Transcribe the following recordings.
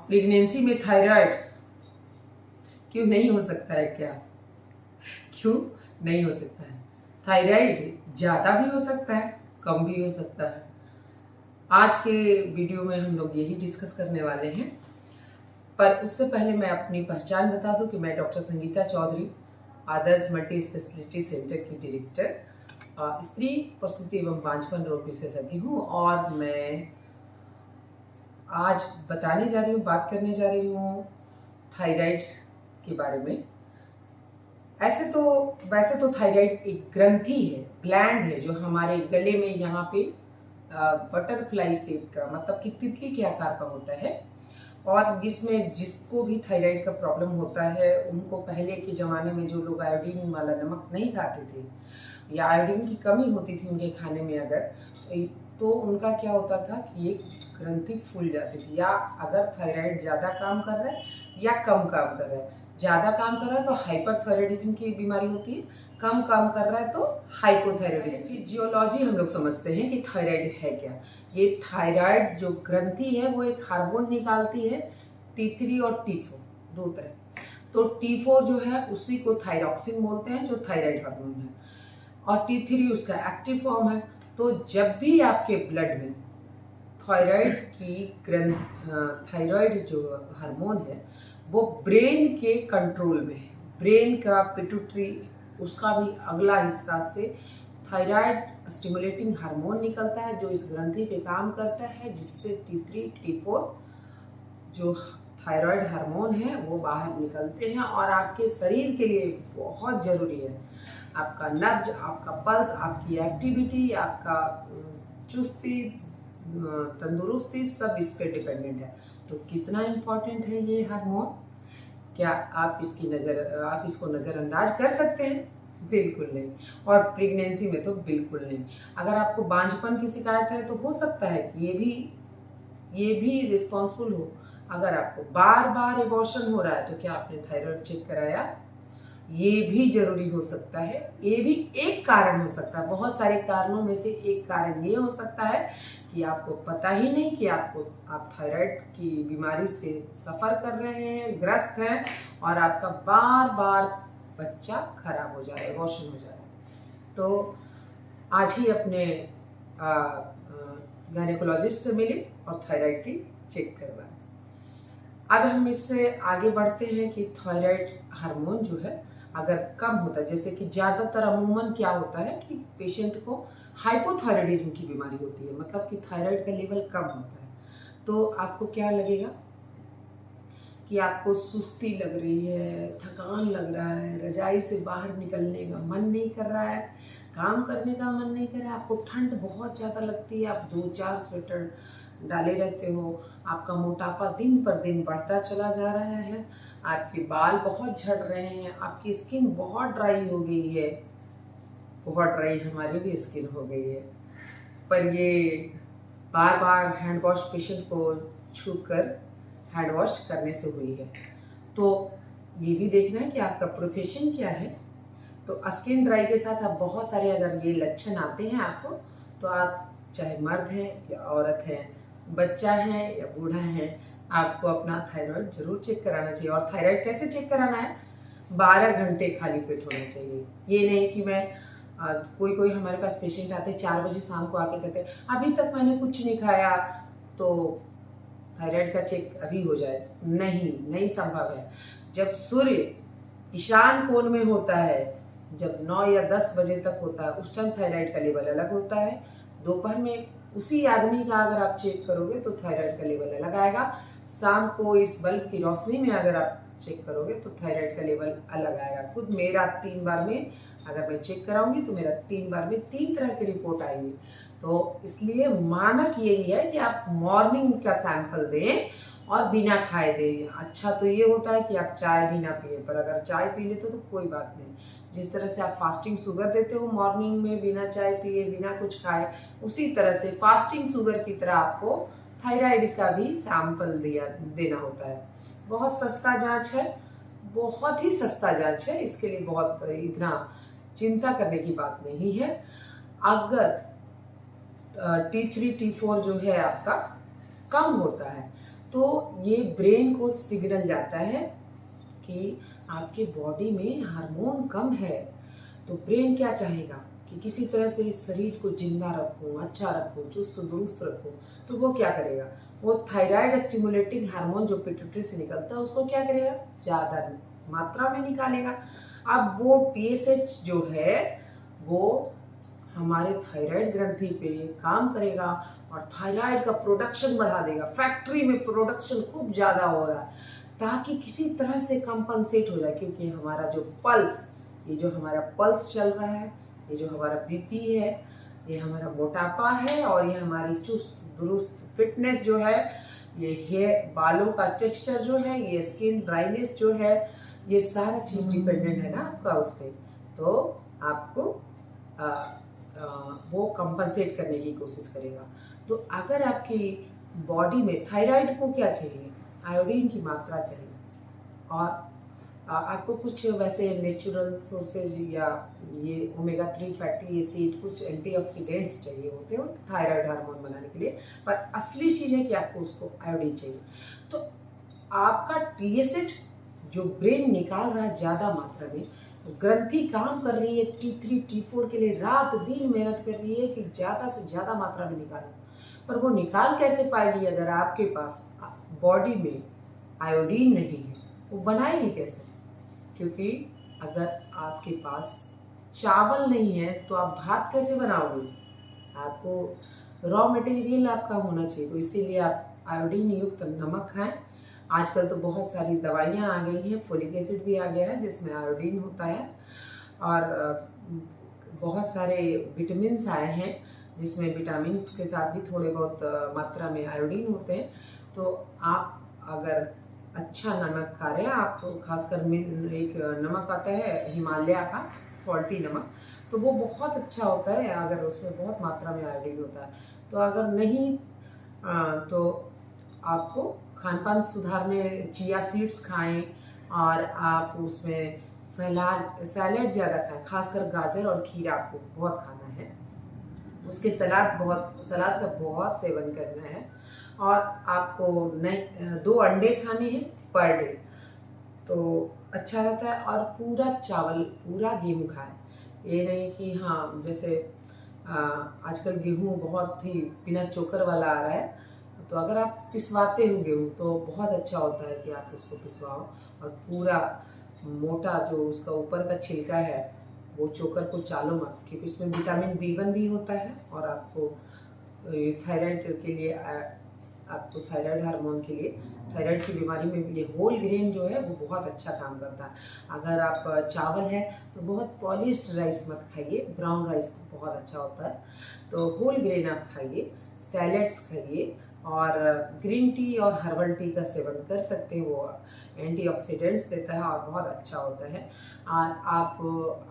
Pregnancy में thyroid क्यों नहीं हो सकता है? क्या क्यों नहीं हो सकता है? थायराइड ज़्यादा भी हो सकता है, कम भी हो सकता है। आज के वीडियो में हम लोग यही डिस्कस करने वाले हैं। पर उससे पहले मैं अपनी पहचान बता दूं कि मैं डॉक्टर संगीता चौधरी, आदर्श मल्टी स्पेशलिटी सेंटर की डायरेक्टर, स्त्री प्रसूति एवं बांझपन रोग विशेषज्ञ हूँ। और मैं आज बात करने जा रही हूँ थायराइड के बारे में। वैसे तो थायराइड एक ग्रंथि है, ग्लैंड है, जो हमारे गले में यहाँ पे बटरफ्लाई शेप का, मतलब कि तितली के आकार का होता है। और जिसको भी थायराइड का प्रॉब्लम होता है, उनको पहले के ज़माने में जो लोग आयोडीन वाला नमक नहीं खाते थे या आयोडीन की कमी होती थी उनके खाने में अगर, तो उनका क्या होता था कि एक ग्रंथि फूल जाती थी। या अगर थायराइड ज़्यादा काम कर रहा है या कम काम कर रहा है, ज़्यादा काम कर रहा है तो हाइपरथायराइडिज्म की बीमारी होती है, कम काम कर रहा है तो हाइपोथायराइडिज्म। फिजियोलॉजी हम लोग समझते हैं कि थायराइड है क्या। ये थायराइड जो ग्रंथि है वो एक हार्मोन निकालती है, T3 और T4 दो तरह। तो T4 जो है उसी को थायरॉक्सिन बोलते हैं, जो थायराइड हार्मोन है, और T3 उसका एक्टिव फॉर्म है। तो जब भी आपके ब्लड में थायराइड जो हार्मोन है वो ब्रेन के कंट्रोल में है, ब्रेन का पिट्यूटरी, उसका भी अगला हिस्सा से थायराइड स्टिमुलेटिंग हार्मोन निकलता है, जो इस ग्रंथि पे काम करता है, जिससे T3 T4 जो थायराइड हार्मोन है वो बाहर निकलते हैं। और आपके शरीर के लिए बहुत ज़रूरी है। आपका नब्ज, आपका पल्स, आपकी एक्टिविटी, आपका चुस्ती, तंदुरुस्ती, सब इस पे डिपेंडेंट है। तो कितना इम्पोर्टेंट है ये हार्मोन, क्या आप इसको नज़रअंदाज कर सकते हैं? बिल्कुल नहीं। और प्रेगनेंसी में तो बिल्कुल नहीं। अगर आपको बांझपन की शिकायत है तो हो सकता है कि ये भी रिस्पॉन्सिबल हो। अगर आपको बार बार एबॉर्शन हो रहा है तो क्या आपने थायराइड चेक कराया? ये भी जरूरी हो सकता है। ये भी एक कारण हो सकता है, बहुत सारे कारणों में से एक कारण ये हो सकता है कि आपको पता ही नहीं कि आप थायराइड की बीमारी से सफ़र कर रहे हैं, ग्रस्त हैं, और आपका बार बार बच्चा खराब हो जा रहा है, एबॉर्शन हो जा रहा है। तो आज ही अपने गायनेकोलॉजिस्ट से मिले और थायराइड की चेक करवाएं। अब हम इससे आगे बढ़ते हैं कि थायराइड हार्मोन जो है अगर कम होता है, जैसे कि ज़्यादातर अमूमन क्या होता है कि पेशेंट को हाइपोथायराइडिज्म की बीमारी होती है, मतलब कि थायराइड का लेवल कम होता है। तो आपको क्या लगेगा कि आपको सुस्ती लग रही है, थकान लग रहा है, रजाई से बाहर निकलने का मन नहीं कर रहा है, काम करने का मन नहीं कर रहा है, आपको ठंड बहुत ज़्यादा लगती है, आप 2-4 स्वेटर डाले रहते हो, आपका मोटापा दिन पर दिन बढ़ता चला जा रहा है, आपके बाल बहुत झड़ रहे हैं, आपकी स्किन बहुत ड्राई हो गई है। बहुत ड्राई हमारी भी स्किन हो गई है, पर ये बार बार हैंड वॉश पेशेंट को छूकर हैंड वॉश करने से हुई है। तो ये भी देखना है कि आपका प्रोफेशन क्या है। तो स्किन ड्राई के साथ आप बहुत सारे अगर ये लक्षण आते हैं आपको, तो आप चाहे मर्द हैं या औरत हैं, बच्चा है या बूढ़ा है, आपको अपना थायराइड जरूर चेक कराना चाहिए। और थायराइड कैसे चेक कराना है? 12 घंटे खाली पेट होना चाहिए। ये नहीं कि मैं कोई हमारे पास पेशेंट आते 4 बजे शाम को आके कहते हैं अभी तक मैंने कुछ नहीं खाया तो थायराइड का चेक अभी हो जाए। नहीं संभव है। जब सूर्य ईशान कोण में होता है, जब 9 या 10 बजे तक होता है, उस टाइम थायराइड का लेवल अलग होता है। दोपहर में उसी आदमी का अगर आप चेक करोगे तो थायराइड का लेवल अलग आएगा। शाम को इस बल्ब की रोशनी में अगर आप चेक करोगे तो थायराइड का लेवल अलग आएगा। खुद मेरा 3 बार में अगर मैं चेक कराऊंगी तो मेरा 3 बार में 3 तरह की रिपोर्ट आएगी। तो इसलिए मानक यही है कि आप मॉर्निंग का सैंपल दें और बिना खाए दें। अच्छा तो ये होता है कि आप चाय भी ना पिए, पर अगर चाय पी लेते तो कोई बात नहीं। जिस तरह से आप फास्टिंग शुगर देते हो मॉर्निंग में बिना चाय पिए बिना कुछ खाए, उसी तरह से फास्टिंग शुगर की तरह आपको थायराइड का भी सैंपल देना होता है। बहुत सस्ता जांच है, बहुत ही सस्ता जांच है, इसके लिए बहुत इतना चिंता करने की बात नहीं है। अगर T3 T4 जो है आपका कम होता है तो ये ब्रेन को सिग्नल जाता है कि आपके बॉडी में हार्मोन कम है। तो ब्रेन क्या चाहेगा कि किसी तरह से इस शरीर को जिंदा रखूं, अच्छा रखूं, चुस्त दुरुस्त रखूं। तो वो क्या करेगा, वो थायराइड स्टिमुलेटिंग हार्मोन जो पिट्यूटरी से निकलता है उसको क्या करेगा, ज़्यादा मात्रा में निकालेगा। अब वो TSH जो है वो हमारे थायराइड ग्रंथि पे काम करेगा और थायराइड का प्रोडक्शन बढ़ा देगा। फैक्ट्री में प्रोडक्शन खूब ज़्यादा हो रहा है ताकि किसी तरह से कंपनसेट हो जाए, क्योंकि हमारा जो पल्स, ये जो हमारा पल्स चल रहा है, ये जो हमारा BP है, ये हमारा मोटापा है और ये हमारी चुस्त दुरुस्त फिटनेस जो है, ये हेयर बालों का टेक्सचर जो है, ये स्किन ड्राइनेस जो है, ये सारा चीज़ डिपेंडेंट है ना आपका उस पर। तो आपको वो कंपनसेट करने की कोशिश करेगा। तो अगर आपकी बॉडी में थायराइड को क्या चाहिए, आयोडीन की मात्रा चाहिए और आपको कुछ वैसे नेचुरल सोर्सेज या ये ओमेगा 3 फैटी एसिड, कुछ एंटीऑक्सीडेंट्स चाहिए होते हैं थायराइड हार्मोन बनाने के लिए, पर असली चीज़ है कि आपको उसको आयोडीन चाहिए। तो आपका TSH जो ब्रेन निकाल रहा है ज़्यादा मात्रा में, ग्रंथि काम कर रही है T3 T4 के लिए, रात दिन मेहनत कर रही है कि ज़्यादा से ज़्यादा मात्रा में निकालो, पर वो निकाल कैसे पाएगी अगर आपके पास बॉडी में आयोडीन नहीं है, वो बनाएगी कैसे? क्योंकि अगर आपके पास चावल नहीं है तो आप भात कैसे बनाओगे, आपको रॉ मटेरियल आपका होना चाहिए। तो इसीलिए आप आयोडीन युक्त नमक खाएं। आजकल तो बहुत सारी दवाइयाँ आ गई हैं, फोलिक एसिड भी आ गया है जिसमें आयोडीन होता है, और बहुत सारे विटामिन्स आए हैं जिसमें विटामिन के साथ भी थोड़े बहुत मात्रा में आयोडीन होते हैं। तो आप अगर अच्छा नमक खा रहे हैं, आप खासकर एक नमक आता है हिमालय का सॉल्टी नमक, तो वो बहुत अच्छा होता है अगर उसमें बहुत मात्रा में आयोडीन होता है। तो अगर नहीं तो आपको खान पान सुधारने चिया सीड्स खाएं और आप उसमें सैलेड ज़्यादा खाएं, खासकर गाजर और खीरा आपको बहुत खाना है, उसके सलाद का बहुत सेवन करना है। और आपको 2 अंडे खाने हैं पर डे, तो अच्छा रहता है। और पूरा चावल पूरा गेहूँ खाएं, ये नहीं कि हाँ जैसे आजकल गेहूँ बहुत ही बिना चोकर वाला आ रहा है, तो अगर आप पिसवाते हो गेहूँ तो बहुत अच्छा होता है कि आप उसको पिसवाओ और पूरा मोटा जो उसका ऊपर का छिलका है वो चोकर को चालो मत, क्योंकि उसमें विटामिन B1 भी होता है और आपको थायराइड के लिए, आपको थायराइड हार्मोन के लिए, थायराइड की बीमारी में ये होल ग्रेन जो है वो बहुत अच्छा काम करता है। अगर आप चावल है तो बहुत पॉलिश्ड राइस मत खाइए, ब्राउन राइस बहुत अच्छा होता है। तो होल ग्रेन आप खाइए, सैलेड्स खाइए और ग्रीन टी और हर्बल टी का सेवन कर सकते हैं, वो एंटीऑक्सीडेंट्स देता है और बहुत अच्छा होता है। और आप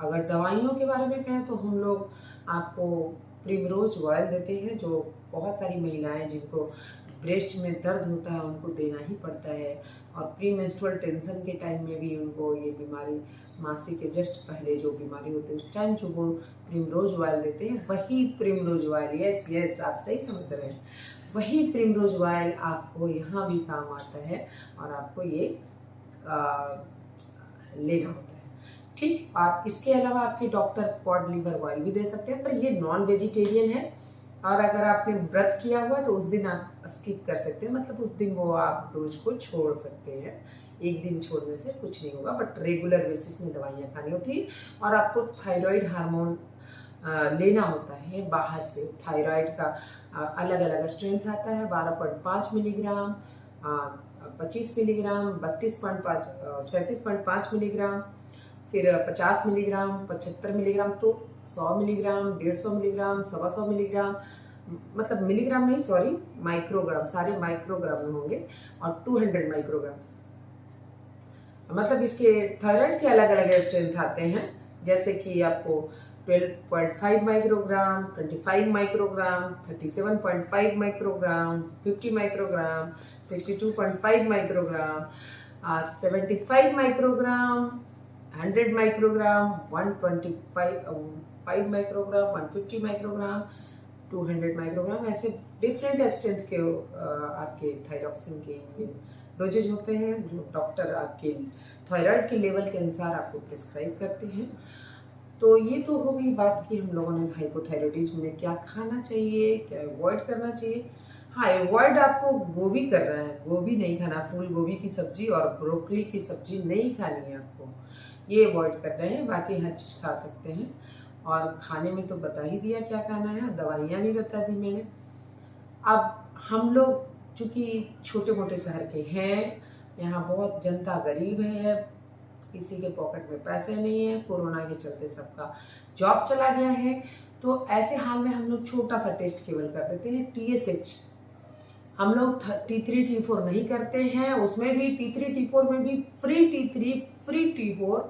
अगर दवाइयों के बारे में कहें तो हम लोग आपको प्रिमरोज ऑयल देते हैं, जो बहुत सारी महिलाएं जिनको ब्रेस्ट में दर्द होता है उनको देना ही पड़ता है, और प्री मेंस्ट्रुअल टेंशन के टाइम में भी उनको ये बीमारी, मासिक के जस्ट पहले जो बीमारी होती है उस टाइम जो वो प्रिमरोज ऑयल देते हैं, वही प्रिमरोज ऑयल, यस आप सही समझ रहे हैं, वही प्रिमरोज ऑयल आपको यहाँ भी काम आता है और आपको ये लेना होता है, ठीक। और इसके अलावा आपके डॉक्टर कॉड लिवर ऑयल भी दे सकते हैं, पर ये नॉन वेजिटेरियन है और अगर आपने व्रत किया हुआ तो उस दिन आप स्किप कर सकते हैं, मतलब उस दिन वो आप डोज को छोड़ सकते हैं। एक दिन छोड़ने से कुछ नहीं होगा, बट रेगुलर बेसिस में दवाइयाँ खानी होती है। और आपको थायराइड हार्मोन लेना होता है बाहर से। थायराइड का अलग अलग स्ट्रेंथ आता है, 12.5 मिलीग्राम, 25 मिलीग्राम, 32.5, 37.5 मिलीग्राम, फिर 50 मिलीग्राम, 75 मिलीग्राम, तो 100 मिलीग्राम, 150 मिलीग्राम, 125 मिलीग्राम, मतलब मिलीग्राम नहीं सॉरी, माइक्रोग्राम, सारे माइक्रोग्राम में होंगे, और 200 माइक्रोग्राम्स। मतलब इसके थायराइड के अलग अलग स्ट्रेंथ आते हैं, जैसे कि आपको 12.5 microgram, 25 microgram, 37.5 microgram, 50 microgram, 62.5 microgram, 75 microgram, 100 microgram, 125 5 microgram, 150 microgram, 200 microgram, ऐसे डिफरेंट स्ट्रेंथ के आपके थायरॉक्सिन के डोजेज होते हैं जो डॉक्टर आपके थायराइड के लेवल के अनुसार आपको प्रिस्क्राइब करते हैं। तो ये तो हो गई बात कि हम लोगों ने हाइपोथायराइडिज्म में क्या खाना चाहिए, क्या अवॉइड करना चाहिए। हाँ, अवॉइड आपको गोभी करना है, गोभी नहीं खाना, फूल गोभी की सब्जी और ब्रोकली की सब्जी नहीं खानी है आपको, ये अवॉइड करना है। बाकी हर चीज़ खा सकते हैं। और खाने में तो बता ही दिया क्या खाना है, दवाइयाँ भी बता दी मैंने। अब हम लोग चूँकि छोटे मोटे शहर के हैं, यहाँ बहुत जनता गरीब है, किसी के पॉकेट में पैसे नहीं है, कोरोना के चलते सबका जॉब चला गया है। तो ऐसे हाल में हम लोग छोटा सा टेस्ट केवल कर देते हैं, TSH। हम लोग T3 T4 नहीं करते हैं, उसमें भी T3 T4 में भी फ्री T3 फ्री T4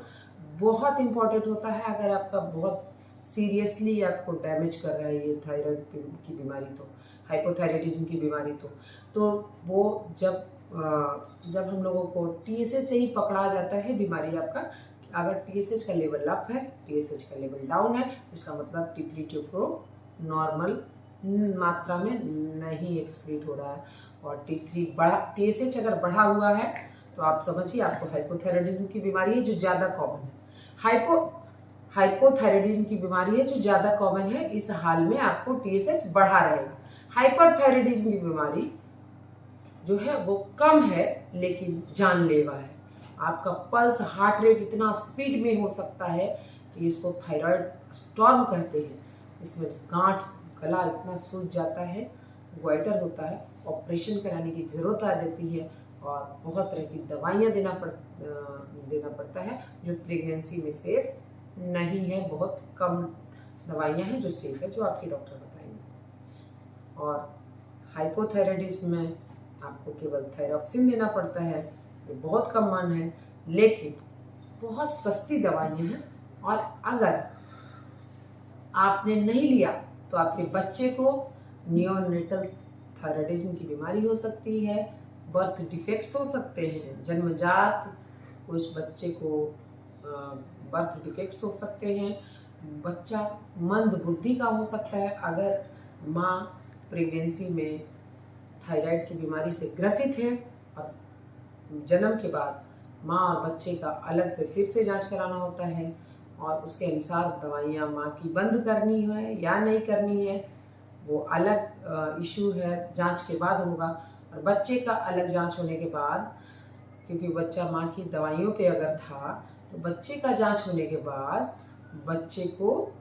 बहुत इम्पॉर्टेंट होता है। अगर आपका बहुत सीरियसली आपको डैमेज कर रहा है ये थायराइड की बीमारी, तो हाइपोथायराइडिज्म की बीमारी, तो वो जब हम लोगों को TSH से ही पकड़ा जाता है बीमारी आपका। अगर TSH का लेवल अप है, TSH का लेवल डाउन है, इसका मतलब T3 T4 नॉर्मल मात्रा में नहीं एक्सक्रीट हो रहा है। और TSH अगर बढ़ा हुआ है तो आप समझिए आपको हाइपोथायराइडिज्म की बीमारी है जो ज़्यादा कॉमन है। हाइपोथायराइडिज्म की बीमारी है जो ज़्यादा कॉमन है, इस हाल में आपको TSH बढ़ा रहेगा। हाइपरथायराइडिज्म की बीमारी जो है वो कम है लेकिन जानलेवा है। आपका पल्स, हार्ट रेट इतना स्पीड में हो सकता है कि इसको थायराइड स्टॉर्म कहते हैं। इसमें गांठ, गला इतना सूज जाता है, ग्वाइटर होता है, ऑपरेशन कराने की ज़रूरत आ जाती है और बहुत तरह की दवाइयाँ देना पड़ता है जो प्रेगनेंसी में सेफ नहीं है। बहुत कम दवाइयाँ हैं जो सेफ है, जो आपके डॉक्टर बताएंगे। और हाइपोथायराइडिज्म में आपको केवल थायरॉक्सिन देना पड़ता है, ये बहुत कम मान है, लेकिन बहुत सस्ती दवाइयाँ हैं। और अगर आपने नहीं लिया तो आपके बच्चे को नियोनेटल थायराइडिज्म की बीमारी हो सकती है, बर्थ डिफेक्ट्स हो सकते हैं, जन्मजात कुछ बच्चे को बर्थ डिफेक्ट्स हो सकते हैं, बच्चा मंद बुद्धि का हो सकता है। अगर माँ प्रेगनेंसी में थायराइड की बीमारी से ग्रसित है और जन्म के बाद माँ और बच्चे का अलग से फिर से जांच कराना होता है और उसके अनुसार दवाइयाँ माँ की बंद करनी है या नहीं करनी है वो अलग इशू है, जांच के बाद होगा। और बच्चे का अलग जांच होने के बाद, क्योंकि बच्चा माँ की दवाइयों पे अगर था तो बच्चे का जांच होने के बाद बच्चे को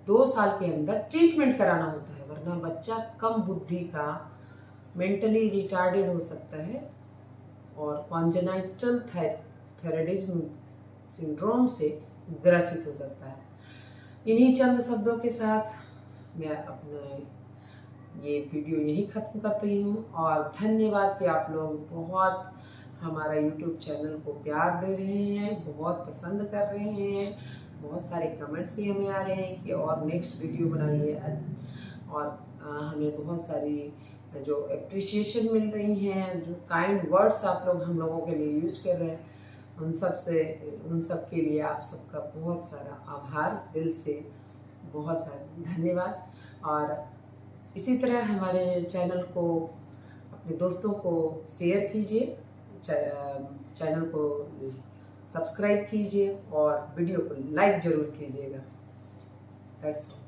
2 साल के अंदर ट्रीटमेंट कराना होता है, वरना बच्चा कम बुद्धि का, मेंटली रिटार्डेड हो सकता है और कॉन्जेनाइटल थायराइडिज्म सिंड्रोम से ग्रसित हो सकता है। इन्हीं चंद शब्दों के साथ मैं अपने ये वीडियो यही ख़त्म करती हूँ और धन्यवाद कि आप लोग बहुत हमारा YouTube चैनल को प्यार दे रहे हैं, बहुत पसंद कर रहे हैं, बहुत सारे कमेंट्स भी हमें आ रहे हैं कि और नेक्स्ट वीडियो बनाइए। और हमें बहुत सारी जो अप्रिसिएशन मिल रही हैं, जो काइंड वर्ड्स आप लोग हम लोगों के लिए यूज कर रहे हैं, उन सब के लिए आप सबका बहुत सारा आभार, दिल से बहुत सारा धन्यवाद। और इसी तरह हमारे चैनल को अपने दोस्तों को शेयर कीजिए, चैनल को सब्सक्राइब कीजिए और वीडियो को लाइक ज़रूर कीजिएगा। That's all.